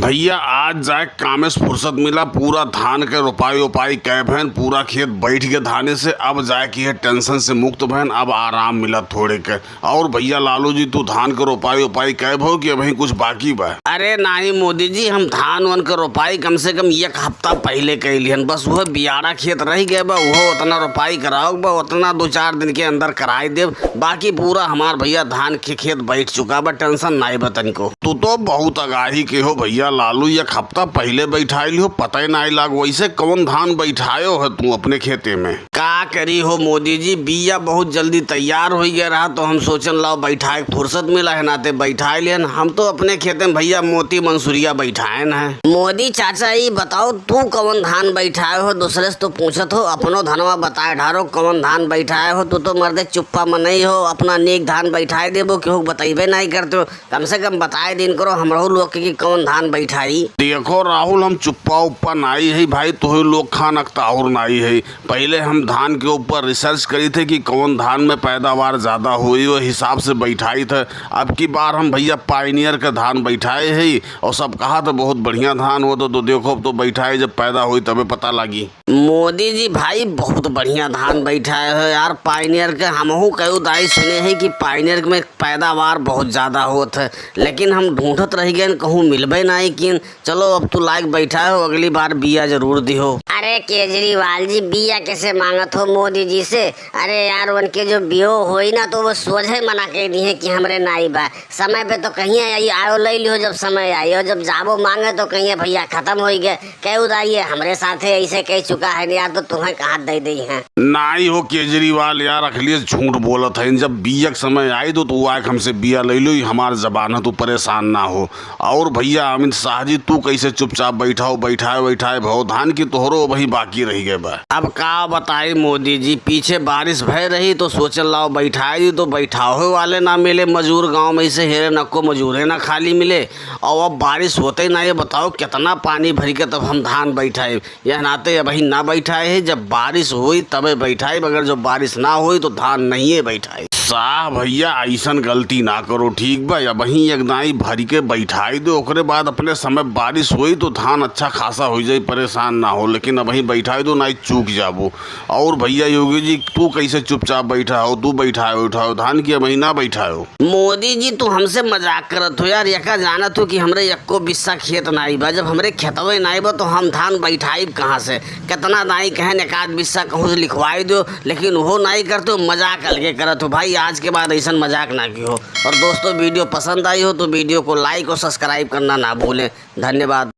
भैया आज जाए कामे से फुर्सत मिला। पूरा धान के रोपाई ओपाई कै भैन, पूरा खेत बैठ के धाने से अब जाए की है टेंशन से मुक्त भैन, अब आराम मिला थोड़े के। और भैया लालू जी तू धान के रोपाई ओपाई कै भो कि अभी कुछ बाकी बा? अरे नहीं मोदी जी, हम धान वन के रोपाई कम से कम एक हफ्ता पहले कैलियन। बस वह बियाड़ा खेत रह गए बा, वो उतना रोपाई कराओ बा, उतना 2-4 दिन के अंदर कराई दे। बाकी पूरा हमार भैया धान के खेत बैठ चुका बा, टेंशन नहीं बतन को। तू तो बहुत आगाही के हो भैया लालू, एक हफ्ता पहले बैठाई हो, पता ही नहीं लाग। वैसे कौन धान बैठायो है तू अपने खेते में? का करी हो मोदी जी, बिया बहुत जल्दी तैयार हो गया रहा तो हम सोचन लाओ बैठाए फुर्सत मिला है नाते बैठाए लेन। हम तो अपने खेते में भैया मोती मंसूरिया बैठाए है। मोदी चाचा ये बताओ तू कौन धान बैठाए हो? दूसरे से तो पूछत हो, अपनो धनवा बताए ढारो कौन धान बैठाए हो। तू तो मर्दे चुप्पा में नहीं हो, अपना नेक धान बैठाए देबो, केहू बताइबे नहीं करते हो। कम से कम बताए दिन करो हमरो लोग की कौन धान बैठाई। देखो राहुल, हम चुप्पा उप्पा नाई है भाई, तो लोग खान और नाई है। पहले हम धान के ऊपर रिसर्च करी थे कि कौन धान में पैदावार ज्यादा हुई, वो हिसाब से बैठाई थे। अब की बार हम भैया पायनियर का धान बैठाए है और सब कहा था बहुत बढ़िया धान हो, तो देखो अब तो बैठाए जब पैदा हुई तबे पता लगी। मोदी जी भाई बहुत बढ़िया धान बैठाए हो यार पायनियर के। हमहू कई दाई सुने हैं कि पायनियर में पैदावार बहुत ज्यादा होत है, लेकिन हम ढूंढत रह गए कहूँ मिलबे नहीं किन। चलो अब तू लायक बैठा हो, अगली बार बिया जरूर दिहो। अरे केजरीवाल जी बिया कैसे मांगत हो मोदी जी से? अरे यार उनके जो बियो होई ना तो वो सोझे मना के दी है कि हमरे नाई बा। समय पे तो कहीं आई आयो ले लियो जब समय आई, और जब जाबो मांगे तो कहीं भैया खत्म हो गए। कह उदाइए हमरे साथे ऐसे कह चुका है यार, तो तुम्हें कहाँ दे दी है? नहीं हो केजरीवाल यार, अखिलेश झूठ बोलत है। जब बिया के समय आई तो तू आके हमसे बिया ले लो, हमार जबान है, तू परेशान ना हो। और भैया अमित शाह जी तू कैसे चुपचाप बैठाए भाव धान की तोहरो वही बाकी रह गए बा। अब का बताई मोदी जी, पीछे बारिश भय रही तो सोचल लाओ बैठाए दी, तो बैठाओ वाले ना मिले। मजूर गांव में से हेरे नको मजूरे ना खाली मिले, और अब बारिश होते ही ना। ये बताओ कितना पानी भर के तब हम धान बैठाए? यह नाते अभी ना बैठाए है, जब बारिश हुई तबे बैठाए, मगर जब बारिश ना हुई तो धान नहीं है बैठाए। साह भैया ऐसन गलती ना करो, ठीक बा? या वहीं एक दाई भरी के बैठाई दो, ओकरे बाद अपने समय बारिश हुई तो धान अच्छा खासा हो जाए, परेशान ना हो। लेकिन अब वहीं बैठाई दो, नहीं चूक जाबो। और भैया योगी जी तू कैसे चुपचाप बैठा हो? तू बैठाओ धान की वहीं ना बैठाओ। मोदी जी तू हमसे मजाक करत हो यार, यका जानत हो कि हमरे एको बिस्सा खेत नाई बा। जब हमरे खेतवे नाई बा तो हम धान बैठाइब कहाँ से? कितना दाई कहन एक आध बिस्सा कहूँ से लिखवाई दो, लेकिन वो नहीं करते हो, मजाक अलगे करत हो। भाई आज के बाद ऐसा मजाक ना की हो। और दोस्तों वीडियो पसंद आई हो तो वीडियो को लाइक और सब्सक्राइब करना ना भूलें। धन्यवाद।